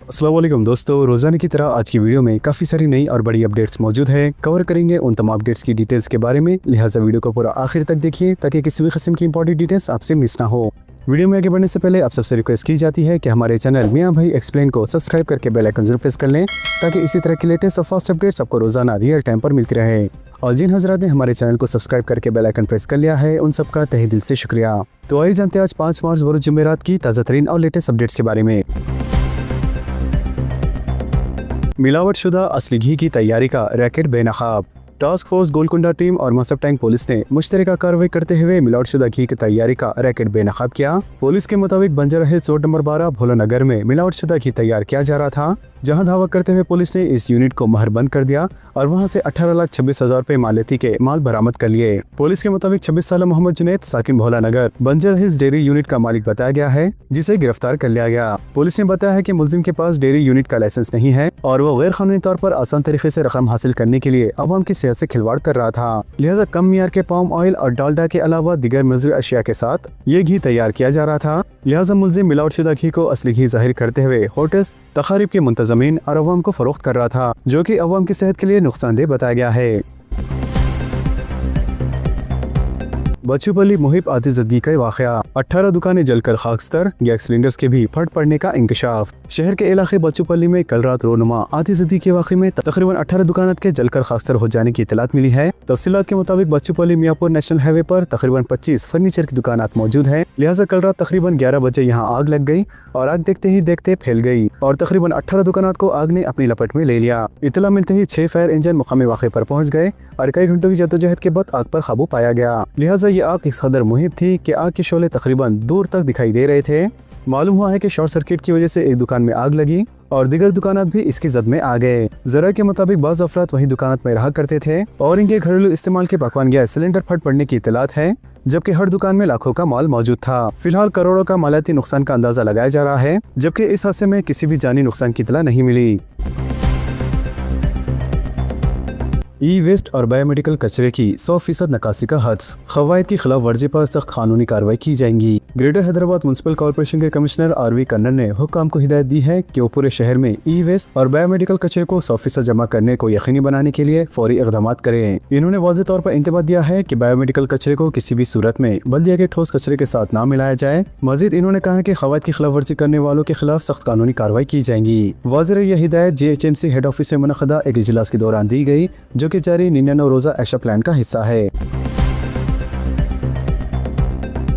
अस्सलाम वालेकुम दोस्तों, रोज़ाना की तरह आज की वीडियो में काफ़ी सारी नई और बड़ी अपडेट्स मौजूद है। कवर करेंगे उन तमाम अपडेट्स की डिटेल्स के बारे में, लिहाजा वीडियो को पूरा आखिर तक देखिए ताकि किसी भी किस्म की इंपॉर्टेंट डिटेल्स आपसे मिस ना हो। वीडियो में आगे बढ़ने से पहले आप सबसे रिक्वेस्ट की जाती है कि हमारे चैनल मियां भाई एक्सप्लेन को सब्सक्राइब करके बेल आइकन जरूर प्रेस कर लें ताकि इसी तरह की लेटेस्ट और फास्ट अपडेट्स आपको रोज़ाना रियल टाइम पर मिलती रहे। और जिन हजरात ने हमारे चैनल को सब्सक्राइब करके बेल आइकन प्रेस कर लिया है, उन सबका तहे दिल से शुक्रिया। तो आइए जानते हैं आज 5 मार्च बरोज़ जुमेरात की ताज़ा तरीन और लेटेस्ट अपडेट्स के बारे में। मिलावटशुदा असली घी की तैयारी का रैकेट बेनकाब। टास्क फोर्स गोलकुंडा टीम और मसब टैंक पुलिस ने मुश्तरका कार्रवाई करते हुए मिलावटशुदा घी की तैयारी का रैकेट बेनकाब किया। पुलिस के मुताबिक बंजर हिल्स रोड नंबर 12 भोला नगर में मिलावटशुदा घी तैयार किया जा रहा था, जहां धावा करते हुए पुलिस ने इस यूनिट को महरबंद कर दिया और वहां से 18,26,000 रुपए मालियती के माल बरामद कर लिए। पुलिस के मुताबिक 26 साल मोहम्मद जुनैद साकिन भोला नगर बंजर हिल्स डेयरी यूनिट का मालिक बताया गया है, जिसे गिरफ्तार कर लिया गया। पुलिस ने बताया है कि मुलजिम के पास डेयरी यूनिट का लाइसेंस नहीं है और वो गैर कानूनी तौर पर आसान तरीके से रकम हासिल करने के लिए अवाम की सेहत से खिलवाड़ कर रहा था, लिहाजा कम मियार के पाम ऑयल और डालडा के अलावा दिगर मुज़र अशिया के साथ ये घी तैयार किया जा रहा था। लिहाजा मुलजिम मिलावटशुदा घी को असली घी जाहिर करते हुए होटल्स, तकारीब के मुंतज़मीन और अवाम को फरोख्त कर रहा था, जो कि अवाम की सेहत के लिए नुकसानदेह बताया गया है। बच्चूपल्ली मुहिब आतिशदगी का वाक़या। 18 दुकानें जलकर खाकस्तर, गैस सिलेंडर्स के भी फट पड़ने का इंकशाफ। शहर के इलाके बच्चूपल्ली में कल रात रोनुमा आतिशदगी के वाक़े में तकरीबन 18 दुकानात के जलकर खाकस्तर हो जाने की इतलात मिली है। तफसीलात के मुताबिक बच्चूपल्ली मियाँपुर नेशनल हाईवे पर तकरीबन 25 फर्नीचर की दुकानात मौजूद है, लिहाजा कल रात तकरीबन 11 बजे यहाँ आग लग गई और आग देखते ही देखते फैल गई और तकरीबन 18 दुकानात को आग ने अपनी लपट में ले लिया। इतला मिलते ही 6 फायर इंजन मुकामी वाक़े पर पहुँच गए और कई घंटों की जद्दोजहद के बाद आग पर काबू पाया गया। लिहाजा ये आग इस कदर मुहिब थी कि आग के शोले तकरीबन दूर तक दिखाई दे रहे थे। मालूम हुआ है कि शॉर्ट सर्किट की वजह से एक दुकान में आग लगी और दिगर दुकानात भी इसकी जद में आ गए। जरा के मुताबिक बाज़ अफराद वही दुकानात में रहा करते थे और इनके घरेलू इस्तेमाल के पकवान गैस सिलेंडर फट पड़ने की इतलात है, जबकि हर दुकान में लाखों का माल मौजूद था। फिलहाल करोड़ों का मालियाती नुकसान का अंदाजा लगाया जा रहा है, जबकि इस हादसे में किसी भी जानी नुकसान की इतला नहीं मिली। ई वेस्ट और बायोमेडिकल कचरे की 100% नकासी का हत्फ। क़वाइद की खिलाफ वर्जी पर सख्त कानूनी कार्रवाई की जाएंगी। ग्रेटर हैदराबाद म्युनिसिपल कॉर्पोरेशन के कमिश्नर आरवी कन्नन ने हुक्काम को हिदायत दी है कि वो पूरे शहर में ई वेस्ट और बायोमेडिकल कचरे को 100% जमा करने को यकीनी बनाने के लिए फौरी इक़दाम करें। इन्होंने वाज़ेह तौर पर इंतबाह दिया है कि बायोमेडिकल कचरे को किसी भी सूरत में बल्दिया के ठोस कचरे के साथ ना मिलाया जाए। मजीद इन्होंने कहा कि क़वाइद की खिलाफ वर्जी करने वालों के खिलाफ सख्त कानूनी कार्रवाई की जाएंगी। वाज़ेह यह हिदायत GHMC हेड ऑफिस में मुनक़दा एक इजलास के दौरान दी गई, जो कि जारी 99 रोज़ा एक्शन प्लान का हिस्सा है।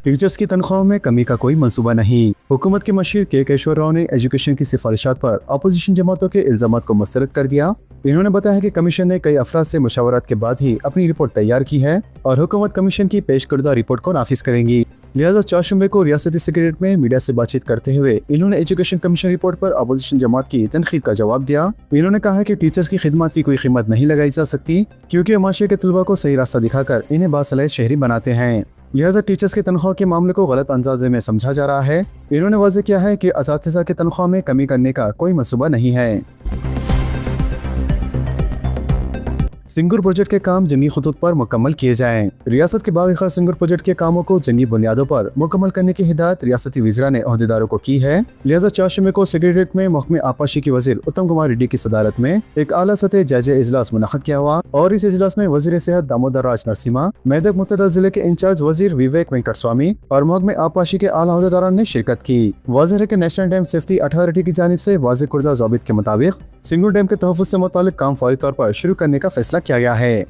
टीचर्स की तनख्वाहों में कमी का कोई मंसूबा नहीं। हुकूमत के मशीर के केशवर राव ने एजुकेशन की सिफारिशात पर अपोजिशन जमातों के इल्जामात को मुस्तरद कर दिया। इन्होंने बताया कि कमीशन ने कई अफराद से मुशावरत के बाद ही अपनी रिपोर्ट तैयार की है और हुकूमत कमीशन की पेश करदा रिपोर्ट को नाफिज करेंगी। लिहाजा 4 शुबे को रियासती सेक्रेटेरिएट में मीडिया से बातचीत करते हुए इन्होंने एजुकेशन कमीशन रिपोर्ट पर अपोजिशन जमात की तनकीद का जवाब दिया। इन्होंने कहा कि टीचर्स की खिदमत की कोई कीमत नहीं लगाई जा सकती, क्योंकि माशरे के तलबा को सही रास्ता दिखाकर इन्हें बासलाहियत शहरी बनाते हैं। लिहाजा टीचर्स की तनख्वाह के मामले को गलत अंदाजे में समझा जा रहा है। इन्होंने वाज़ेह किया है कि असातिज़ा की तनख्वाह में कमी करने का कोई मंसूबा नहीं है। सिंगूर प्रोजेक्ट के काम जंगी खतूत पर मुकम्मल किए जाएं। रियासत के बाग़-ए-खार सिंगूर प्रोजेक्ट के कामों को जंगी बुनियादों पर मुकम्मल करने की हिदायत रियासती वज़ीरा ने अहदेदारों को की है। लिहाजा 4 शुबे को सेक्रेटेरिएट में महकमे आपाशी के वज़ीर उत्तम कुमार रेड्डी की सदारत में एक आला सतह जायजा इजलास मुनक़्क़द किया हुआ और इस इजलास में वज़ीर सेहत दामोदर राज नरसिम्हा, मेदक मुतहदा जिले के इंचार्ज वज़ीर विवेक वेंकट स्वामी और महकमे आपाशी के आला अहदेदारों ने शिरकत की। वाज़ेह है कि नेशनल डैम सेफ्टी अथॉरिटी की जानिब से वाज़ेह कुर्दा ज़ाबित के मुताबिक सिंगूर डैम के तहफ़्फ़ुज़ से मुताल्लिक़ काम फौरी तौर पर शुरू करने का फैसला किया गया है।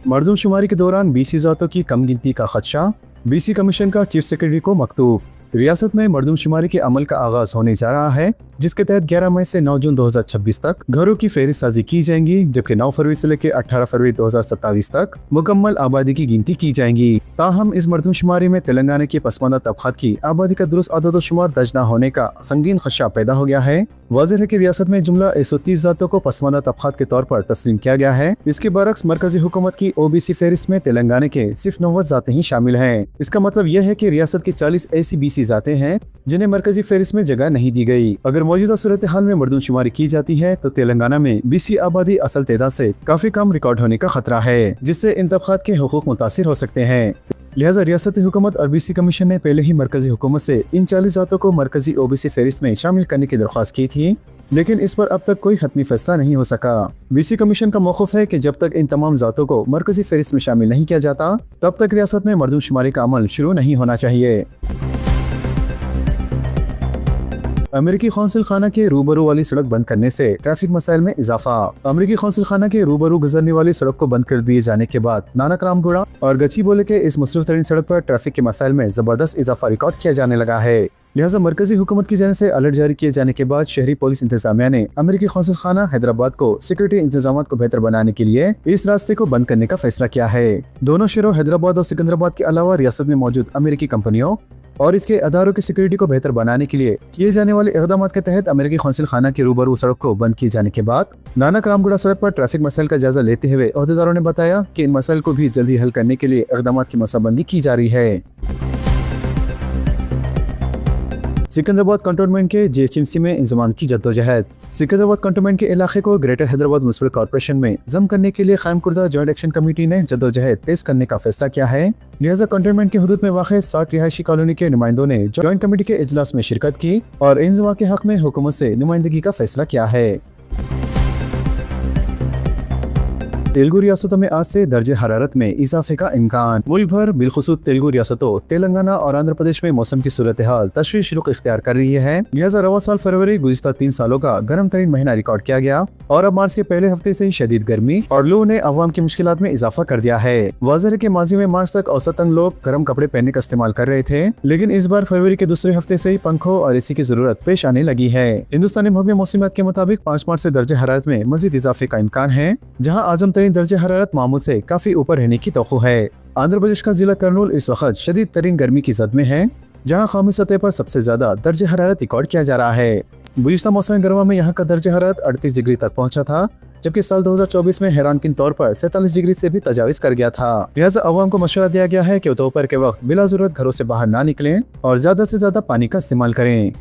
मरदमशुमारी के दौरान BC ज़ातों की कम गिनती का खदशा। BC कमीशन का चीफ सेक्रेटरी को मकतूब। रियासत में मरदमशुमारी के अमल का आगाज होने जा रहा है, जिसके तहत 11 मई से 9 जून 2026 तक घरों की फहरिस्त साजी की जाएंगी, जबकि 9 फरवरी से लेकर 18 फरवरी 2027 तक मुकम्मल आबादी की गिनती की जाएंगी। ताहम इस मरदमशुमारी में तेलंगाना के पसमानदा तबक़ात की आबादी का दुरुस्त अदद-ओ-शुमार दर्ज न होने का संगीन खदशा पैदा हो गया है। वाज़ेह है कि रियासत में जुमला 130 ज़ातों को पसमानदा तबक़ात के तौर पर तस्लीम किया गया है। इसके बरक्स मरकजी हुकूमत की OBC फहरिस्त में तेलंगाना के सिर्फ 90 ज़ातें ही शामिल हैं। इसका मतलब यह है कि रियासत की 40 ऐसी BC ज़ातें हैं जिन्हें मरकजी फहरिस्त में जगह नहीं दी गई। अगर मौजूदा सूरत हाल में मरदमशुमारी की जाती है तो तेलंगाना में BC आबादी असल तादाद से काफी कम रिकॉर्ड होने का खतरा है, जिससे इन तबक़ात के हुकूक मुतासिर हो सकते हैं। लिहाजा रियासती हुकूमत और BC कमीशन ने पहले ही मरकजी हुकूमत से इन 40 जातों को मरकजी OBC फहरिस्त में शामिल करने की दरख्वास्त की थी, लेकिन इस पर अब तक कोई हतमी फैसला नहीं हो सका। BC कमीशन का मौक़िफ़ है कि जब तक इन तमाम जातों को मरकजी फहरिस्त में शामिल नहीं किया जाता, तब तक रियासत में मरदमशुमारी का अमल शुरू नहीं होना चाहिए। अमेरिकी कौंसिल खाना के रूबरू वाली सड़क बंद करने से ट्रैफिक मसाइल में इजाफा। अमेरिकी कौंसिल खाना के रूबरू गुजरने वाली सड़क को बंद कर दिए जाने के बाद नानक रामगुड़ा और गचीबोले के इस मसरूफ तरीन सड़क पर ट्रैफिक के मसाइल में जबरदस्त इजाफा रिकॉर्ड किया जाने लगा है। लिहाजा मरकजी हुकूमत की जानिब से अलर्ट जारी किए जाने के बाद शहरी पुलिस इंतजामिया ने अमेरिकी कौंसिल खाना हैदराबाद को सिक्योरिटी इंतजाम को बेहतर बनाने के लिए इस रास्ते को बंद करने का फैसला किया है। दोनों शहरों हैदराबाद और सिकंदराबाद के अलावा रियासत में मौजूद अमेरिकी कंपनियों और इसके अदारों की सिक्योरिटी को बेहतर बनाने के लिए किए जाने वाले इक़दाम के तहत अमेरिकी कौंसिल खाना की रूबरू सड़क को बंद किए जाने के बाद नानक रामगुड़ा सड़क पर ट्रैफिक मसाइल का जायजा लेते हुए ओहदेदारों ने बताया कि इन मसाइल को भी जल्दी हल करने के लिए इक़दाम की मसलाबंदी की जा रही है। सिकंदराबाद कंटोनमेंट के JHMC में इंतजाम की जद्दोजहद। सिकंदराबाद कंटोनमेंट के इलाके को ग्रेटर हैदराबाद म्युनिसिपल कॉर्पोरेशन में जम करने के लिए कायम करदा जॉइंट एक्शन कमेटी ने जद्दोजहद तेज करने का फैसला किया है। लिहाजा कंटोनमेंट के हुदूद में वाक़ 60 रिहायशी कॉलोनी के नुमाइंदों ने जॉइंट कमेटी के इजलास में शिरकत की और इंजमा के हक में हुकूमत से नुमाइंदगी का फैसला किया है। तेलुगु रियासतों में आज से दर्जे हरारत में इजाफे का इम्कान। मुल्क भर बिलखुसूस तेलुगु रियासतों तेलंगाना और आंध्र प्रदेश में मौसम की सूरत हाल तशवीश रुख इख्तियार कर रही है। लिहाजा रवा साल फरवरी गुज़िश्ता 3 सालों का गर्म तरीन महीना रिकॉर्ड किया गया और अब मार्च के पहले हफ्ते से ही शदीद गर्मी और लू ने अवाम की मुश्किलात में इजाफा कर दिया है। वाज़ेह है कि माजी में मार्च तक औसतन लोग गर्म कपड़े पहनने का इस्तेमाल कर रहे थे, लेकिन इस बार फरवरी के दूसरे हफ्ते से ही पंखों और AC की जरूरत पेश आने लगी है। हिंदुस्तानी महकमे मौसमियात के मुताबिक 5 मार्च से दर्जे हरारत में मजीद इजाफे का इम्कान है, जहाँ आजम तरीन दर्जे हरारत मामूल से काफी ऊपर रहने की तवक्को है। आंध्र प्रदेश का जिला कर्नूल इस वक्त शदीद तरीन गर्मी की जद में है, जहाँ कौमी सतह पर सबसे ज्यादा दर्जे हरारत रिकॉर्ड किया जा रहा है। गुज़िश्ता मौसम गर्मा में यहाँ का दर्जे हरारत 38 डिग्री तक पहुँचा था, जबकि साल 2024 में हैरानकुन तौर पर 47 डिग्री से भी तजाविज कर गया था। लिहाजा अवाम को मशवरा दिया गया है कि दोपहर के वक्त बिला जरूरत घरों से बाहर ना निकलें और ज्यादा से ज्यादा पानी का इस्तेमाल करें।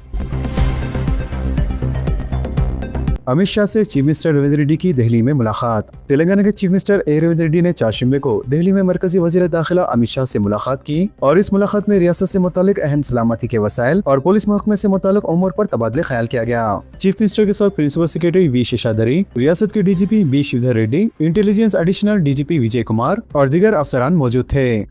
अमित शाह से चीफ मिनिस्टर रेवंत रेड्डी की दिल्ली में मुलाकात। तेलंगाना के चीफ मिनिस्टर रेवंत रेड्डी ने 4 शिंबे को दिल्ली में मरकजी वजीर दाखिला अमित शाह से मुलाकात की और इस मुलाकात में रियासत से मुतालिक अहम सलामती के वसाइल और पुलिस महकमे से मुतालिक उमूर पर तबादले ख्याल किया गया। चीफ मिनिस्टर के साथ प्रिंसिपल सेक्रेटरी V शेषाद्री, रियासत के DGP B Sridhar Reddy, intelligence additional DGP Vijay Kumar और दीगर अफसरान मौजूद थे।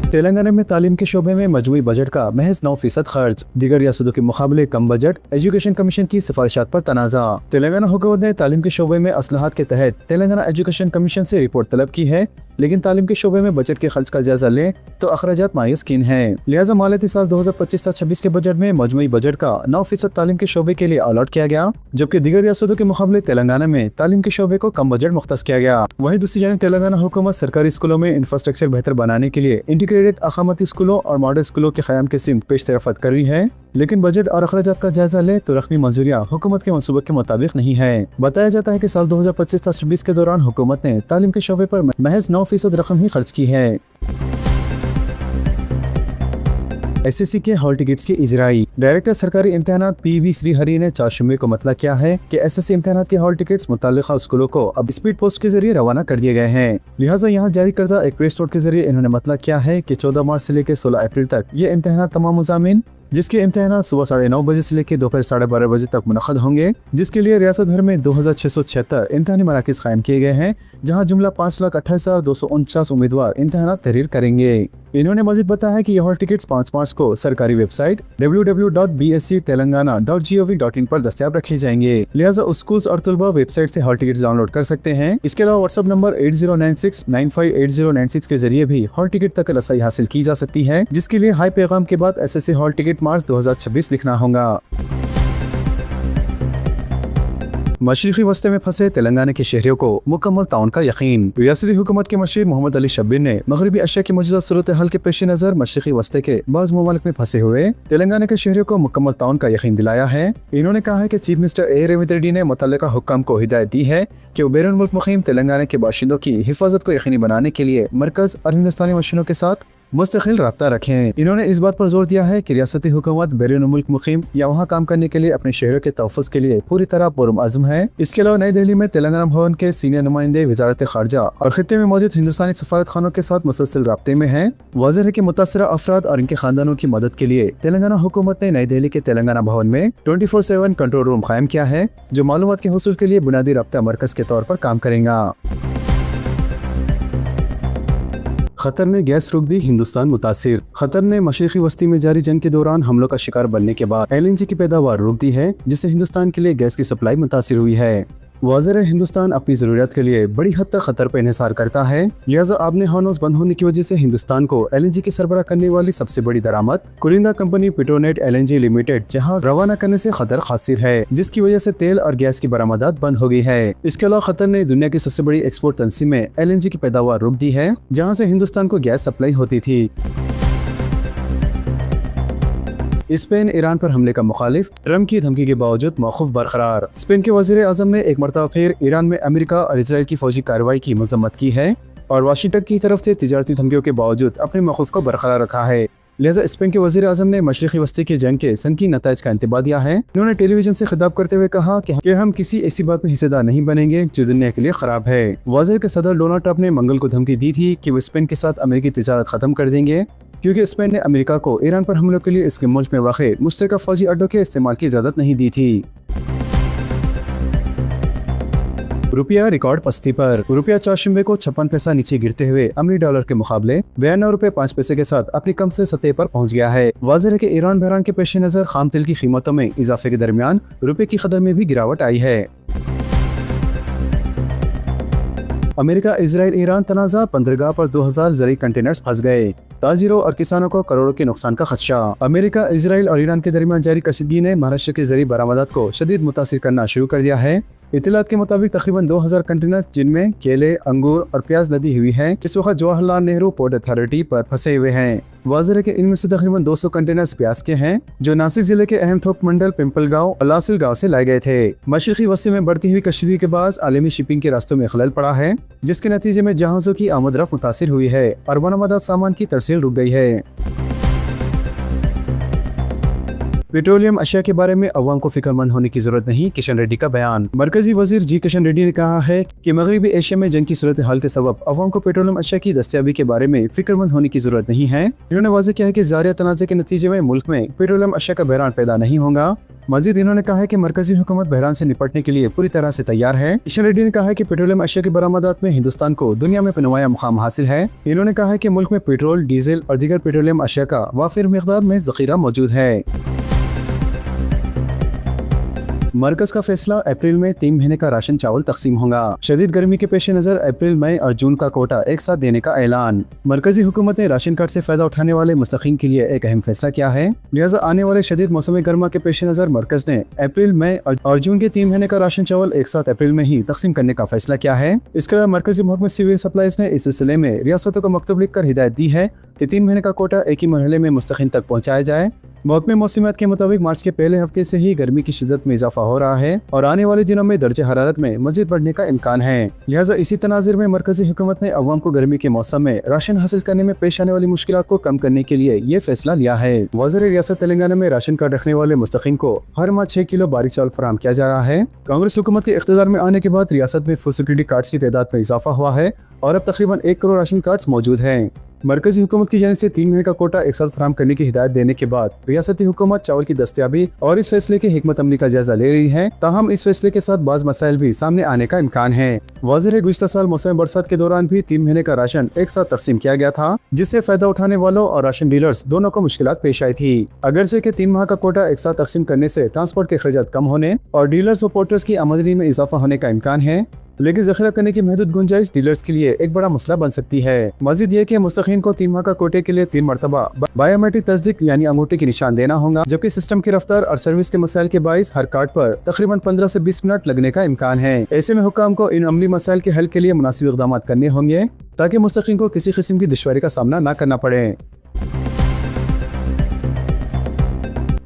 तेलंगाना में तालीम के शोबे में मजमूई बजट का महज 9% खर्च, दीगर रियासतों के मुकाबले कम बजट, एजुकेशन कमीशन की सिफारिशात पर तनाज़ा। तेलंगाना हुकूमत ने तालीम के शोबे में असलाहत के तहत तेलंगाना एजुकेशन कमीशन से रिपोर्ट तलब की है, लेकिन तालीम के शोबे में बजट के खर्च का जायजा लें तो अखराजात मायूस किन हैं। लिहाजा मालियाती साल 2025-26 के बजट में मजमूई बजट का 9% तालीम के शोबे के लिए अलॉट किया गया, जबकि दीगर रियासतों के मुकाबले तेलंगाना में तालीम के शोबे को कम बजट मुख्तस किया गया। वहीं दूसरी जानिब तेलंगाना हुकूमत सरकारी स्कूलों में इंफ्रास्ट्रक्चर बेहतर बनाने के लिए इंटीग्रेटेड अकामती स्कूलों और मॉडल स्कूलों के क़याम की सिमत पेश तरफ़त कर रही है, लेकिन बजट और अखराजात का जायजा ले तो रकमी मंजूरियाँ हुकूमत के मनसूबे के मुताबिक नहीं है। बताया जाता है कि साल 2025-26 के दौरान हुकूमत ने तालीम के शोबे पर महज 9% रकम ही खर्च की है। SSC के हॉल टिकट्स की इजराई। डायरेक्टर सरकारी इम्तिहानात PV श्रीहरि ने 4 शिंबे को मतला किया है कि SSC इम्तिहानात के हॉल टिकट्स मुताल्लिका स्कूलों को अब स्पीड पोस्ट के जरिए रवाना कर दिए गए हैं। लिहाजा यहाँ जारी करदा एक प्रेस नोट के जरिए इन्होंने मतला किया है कि 14 मार्च से लेकर 16 अप्रैल तक ये इम्तिहानात तमाम मुज़ामिन, जिसके इम्तिहानात सुबह 9:30 बजे से लेकर दोपहर 12:30 बजे तक मुनक़द होंगे, जिसके लिए रियासत भर में 2676 इम्तिहानी मराकिज़ कायम किए गए हैं, जहाँ जुमला 5,28,249 उम्मीदवार इम्तिहानात तहरीर करेंगे। इन्होंने मजीद बताया कि यह हॉल टिकट्स 5 मार्च को सरकारी वेबसाइट www.bsctelangana.gov.in पर दस्तयाब रखे जाएंगे। लिहाजा स्कूल और तलबा वेबसाइट से हॉल टिकट्स डाउनलोड कर सकते हैं। इसके अलावा व्हाट्सएप नंबर 8096958096 के जरिए भी हॉल टिकट तक रसाई हासिल की जा सकती है, जिसके लिए हाई पैगाम के बाद SSC हॉल टिकट मार्च 2026 लिखना होगा। मशरिकी वस्ते में फंसे तेलंगाना के शहरियों को मुकम्मल ताउन का यकीन। रियासती हुकूमत के मशीर मोहम्मद अली शब्बीर ने मगरबी एशिया की मौजूदा सूरत हाल के पेश नज़र मशरिकी वस्ते के बाज़ ममालिक में फंसे हुए तेलंगाना के शहरियों को मुकम्मल ताउन का यकीन दिलाया है। इन्होंने कहा है कि चीफ मिनिस्टर रेवंत रेड्डी ने मुतल्लिका हुक्काम को हिदायत दी है कि वो बैरून मुल्क मुक़ीम तेलंगाना के बाशिंदों की हिफाजत को यकीनी बनाने के लिए मरकज़ और हिंदुस्तानी मशीनों के साथ मुस्तकिल रब्ता रखें। इन्होंने इस बात पर जोर दिया है कि रियासती हुकूमत बैरून मुल्क मुकीम या वहाँ काम करने के लिए अपने शहरों के तहफ़्फ़ुज़ के लिए पूरी तरह पुरअज़्म है। इसके अलावा नई दिल्ली में तेलंगाना भवन के सीनियर नुमाइंदे वज़ारत ख़ारजा और खित्ते में मौजूद हिंदुस्तानी सफारत खानों के साथ मुसलसल राब्ते में हैं। वाज़ेह है कि मुतासरा अफराद और इनके खानदानों की मदद के लिए तेलंगाना हुकूमत ने नई दिल्ली के तेलंगाना भवन में 24/7 कंट्रोल रूम कायम किया है, जो मालूमात के हुसूल के लिए बुनियादी रब्ता मरकज़ के तौर पर काम करेगा। खतर ने गैस रोक दी, हिंदुस्तान मुतासिर। खतर ने मशरिकी वस्ती में जारी जंग के दौरान हमलों का शिकार बनने के बाद LNG की पैदावार रोक दी है, जिससे हिंदुस्तान के लिए गैस की सप्लाई मुतासिर हुई है। वाज़ेह हिंदुस्तान अपनी ज़रूरत के लिए बड़ी हद तक खतर पर इन्हिसार करता है, लिहाजा आबने हौनोस बंद होने की वजह से हिंदुस्तान को LNG की सरबराह करने वाली सबसे बड़ी दरामद कुरिंदा कंपनी पेट्रोनेट LNG लिमिटेड जहाज रवाना करने से खतर खासिर है, जिसकी वजह से तेल और गैस की बरामदात बंद हो गई है। इसके अलावा खतर ने दुनिया की सबसे बड़ी एक्सपोर्ट तंजीम में LNG की पैदावार रोक दी है, जहाँ से हिंदुस्तान को गैस सप्लाई होती थी। स्पेन ईरान पर हमले का मुखालिफ, ट्रम्प की धमकी के बावजूद मौक़िफ़ बरकरार। स्पेन के वज़ीर आज़म ने एक मरतबा फिर ईरान में अमेरिका और इजराइल की फौजी कार्रवाई की मज़म्मत की है और वाशिंगटन की तरफ से तिजारती धमकियों के बावजूद अपने मौक़िफ़ को बरकरार रखा है। लिहाजा स्पेन के वज़ीर आज़म ने मशरिकी वस्ती की जंग के सनकी नताइज का इंतबा दिया है। उन्होंने टेलीविजन से खिताब करते हुए कहा कि हम किसी ऐसी बात में हिस्सेदार नहीं बनेंगे जो दुनिया के लिए ख़राब है। वाज़ेह के सदर डोनाल्ड ट्रंप ने मंगल को धमकी दी थी कि वो स्पेन के साथ अमेरिकी तिजारत ख़त्म कर देंगे, क्योंकि स्पेन ने अमेरिका को ईरान पर हमलों के लिए इसके मुल्क में वाक़े मुश्तरका फौजी अड्डों के इस्तेमाल की इजाज़त नहीं दी थी। रुपया रिकॉर्ड पस्ती पर। रुपया चारशंबे को 56 पैसा नीचे गिरते हुए अमरी डॉलर के मुकाबले 92 रुपये 5 पैसे के साथ अपनी कम से सतह पर पहुंच गया है। वाज़ेह है कि ईरान बहरान के पेश नज़र खाम तेल की कीमतों में इजाफे के दरमियान रुपये की कदर में भी गिरावट आई है। अमेरिका इजराइल ईरान तनाज़ा, बंदरगाह पर 2000 ज़रूरी कंटेनर्स फंस गए। ताजिरों और किसानों को करोड़ों के नुकसान का खदशा। अमेरिका, इजराइल और ईरान के दरमियान जारी कशीदगी ने महाराष्ट्र के ज़रूरी बरामदात को शदीद मुतासिर करना शुरू कर दिया है। इत्तलात के मुताबिक तकरीबन 2000 कंटेनर्स जिनमें केले, अंगूर और प्याज लदी हुई हैं, इस वक्त जवाहरलाल नेहरू पोर्ट अथॉरिटी पर फंसे हुए हैं। वाज़ेह है कि इनमें से तकरीबन 200 कंटेनर्स प्याज के हैं, जो नासिक जिले के अहम थोक मंडल पिंपल गाँव और लासिल गाँव से लाए गए थे। मशरिकी वस्ती में बढ़ती हुई कशीदगी के बाद आलमी शिपिंग के रास्तों में खलल पड़ा है, जिसके नतीजे में जहाज़ों की आमद रफ्त मुतासिर हुई है और बरामदात सामान की तरसील रुक गई है। पेट्रोलियम अशिया के बारे में अवाम को फिक्रमंद होने की जरूरत नहीं, किशन रेड्डी का बयान। मरकजी वजीर जी किशन रेड्डी ने कहा है कि मगरबी एशिया में जंग की सूरत हाल के सबब अवाम को पेट्रोलियम अशिया की दस्तयाबी के बारे में फिक्रमंद होने की जरूरत नहीं है। इन्होंने वाज़ेह किया है कि ज़ारिया तनाज़े के नतीजे में मुल्क में पेट्रोलियम अशिया का बहरान पैदा नहीं होगा। मजीद इन्होंने कहा है कि मरकजी हुकूमत बहरान से निपटने के लिए पूरी तरह से तैयार है। किशन रेड्डी ने कहा है कि पेट्रोलियम अशिया की बरामदात में हिंदुस्तान को दुनिया में नुमाया मुकाम हासिल है। इन्होंने कहा है कि मुल्क में पेट्रोल, डीजल और दीगर पेट्रोलियम अशिया का वाफिर मिकदार में ज़ख़ीरा मौजूद है। मरकज का फैसला, अप्रैल में 3 महीने का राशन चावल तकसीम होगा। शदीद गर्मी के पेश नजर अप्रैल, मई और जून का कोटा एक साथ देने का ऐलान। मरकजी हुकूमत ने राशन कार्ड से फायदा उठाने वाले मुस्तकीन के लिए एक अहम फैसला किया है। लिहाजा आने वाले शदीद मौसम गर्मा के पेश नजर मरकज ने अप्रैल, मई और जून के 3 महीने का राशन चावल एक साथ अप्रैल में ही तकसीम करने का फैसला किया है। इसके अलावा मरकजी महकमा सिविल सप्लाईज ने इस सिलसिले में रियासतों को मकतूब लिखकर हिदायत दी है कि 3 महीने का कोटा एक ही मरहले में मुस्तकीन तक पहुँचाया जाए। महकमे मौसमियात के मुताबिक मार्च के पहले हफ्ते से ही गर्मी की शिद्दत में इजाफा हो रहा है और आने वाले दिनों में दर्जे हरारत में मजीद बढ़ने का इम्कान है। लिहाजा इसी तनाज़िर में मरकजी हुकूमत ने अवाम को गर्मी के मौसम में राशन हासिल करने में पेश आने वाली मुश्किलात को कम करने के लिए ये फैसला लिया है। वज़ीर रियासत तेलंगाना में राशन कार्ड रखने वाले मुस्तकीन को हर माह 6 किलो बारीक चावल फराहम किया जा रहा है। कांग्रेस हुकूमत के इख्तियार में आने के बाद रियासत में फूड सिक्योरिटी कार्ड्स की तादाद में इजाफा हुआ है और अब तकरीबन 1 करोड़ राशन कार्ड्स मौजूद हैं। मरकजी हुकूमत की जानिब से 3 महीने का कोटा एक साथ फराहम करने की हिदायत देने के बाद रियासती हुकूमत चावल की दस्तयाबी और इस फैसले की हिकमत अमली का जायजा ले रही है। ताहम इस फैसले के साथ बाज़ मसाइल भी सामने आने का इम्कान है। वाज़ेह गुज़िश्ता साल मौसम बरसात के दौरान भी 3 महीने का राशन एक साथ तकसीम किया गया था, जिससे फायदा उठाने वालों और राशन डीलर्स दोनों को मुश्किलात पेश आई थी। अगरचे के 3 माह का कोटा एक साथ तकसीम करने से ट्रांसपोर्ट के खर्चात कम होने और डीलर्स और पोर्टर्स की आमदनी में इजाफा होने का इम्कान है, लेकिन जखीरा करने की महदूद गुंजाइश डीलर्स के लिए एक बड़ा मसला बन सकती है। मजीद ये कि मुस्तकीन को 3 माह का कोटे के लिए 3 मरतबा बायोमेट्रिक तस्दीक यानी अंगूठे की निशान देना होगा, जबकि सिस्टम की रफ्तार और सर्विस के मसाइल के बाइस हर कार्ड पर तकरीबन 15 से 20 मिनट लगने का इम्कान है। ऐसे में हुक्काम को इन अमली मसाइल के हल के लिए मुनासिब इक़दाम करने होंगे ताकि मुस्तकीन को किसी किस्म की दुश्वारी का सामना न करना पड़े।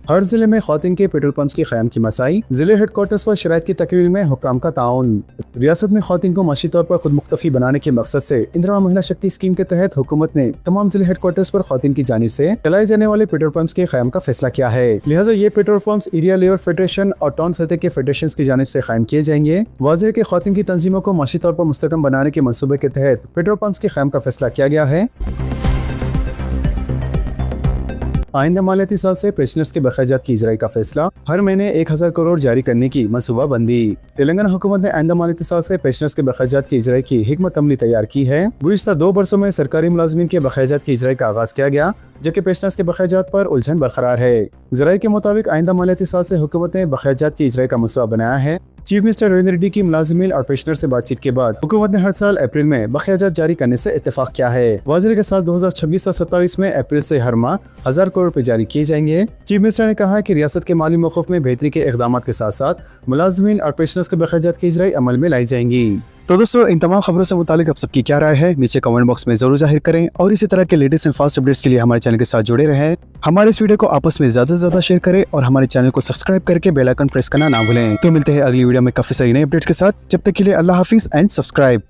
हर जिले में खवातीन के पेट्रोल पंप्स की क़याम की मसाई, जिले हेडक्वार्टर्स पर शराइत की तकमील में हुक्काम का ताउन। रियासत में खवातीन को माशी तौर पर खुद मुख्तफी बनाने के मकसद से इंदिरा महिला शक्ति स्कीम के तहत हुकूमत ने तमाम जिले हेडक्वार्टर्स पर खवातीन की जानिब से चलाए जाने वाले पेट्रोल पंप्स के क़याम का फैसला किया है। लिहाजा ये petrol pumps area level federation और टाउन सतह के फेडरेशन की जानिब से कायम किए जाएंगे। वाज़ेह के खवातीन की तंजीमों को माशी तौर पर मुस्तकम बनाने के मंसूबे के तहत पेट्रोल पंप्स के क़याम का फैसला किया गया है। आइंदा मालियाती साल से पेंशनर्स के बकायाजात की इजराई का फैसला, हर महीने 1000 करोड़ जारी करने की मनसूबा बंदी। तेलंगाना हुकूमत ने आइंदा मालियाती साल से पेंशनर्स के बकायाजात की इजराई की हिकमत अमली तैयार की है। गुज़िश्ता 2 बरसों में सरकारी मुलाजमीन के बकायाजात की इजराई का आगाज किया गया, जबकि पेंशनर्स के बकायाजात पर उलझन बरकरार है। ज़राए के मुताबिक आइंदा मालियाती साल से हुकूमत ने बकायाजात की इजराई का मनसूबा बनाया है। चीफ मिनिस्टर रविंद्र रेड्डी की मुलाजिमीन और पेंशनर से बातचीत के बाद हुकूमत ने हर साल अप्रैल में बकायाजात जारी करने से इत्तेफाक किया है। वाज़ेह के साल 2026-27 में अप्रैल से हर माह 1000 करोड़ रुपए जारी किए जाएंगे। चीफ मिनिस्टर ने कहा कि रियासत के माली मौक़ूफ़ में बेहतरी के इक़दाम के साथ साथ मुलाजिमीन और पेंशनर्स के बकायाजात की इजराई अमल में लाई जाएंगी। तो दोस्तों, इन तमाम खबरों से मुतालिक आप सबकी क्या राय है नीचे कमेंट बॉक्स में जरूर जाहिर करें और इसी तरह के लेटेस्ट एंड फास्ट अपडेट्स के लिए हमारे चैनल के साथ जुड़े रहें। हमारे इस वीडियो को आपस में ज्यादा से ज्यादा शेयर करें और हमारे चैनल को सब्सक्राइब करके बेल आइकन प्रेस करना ना भूलें। तो मिलते हैं अगली वीडियो में काफी सारी नई अपडेट्स के साथ। जब तक के लिए अल्लाह हाफिज एंड सब्सक्राइब।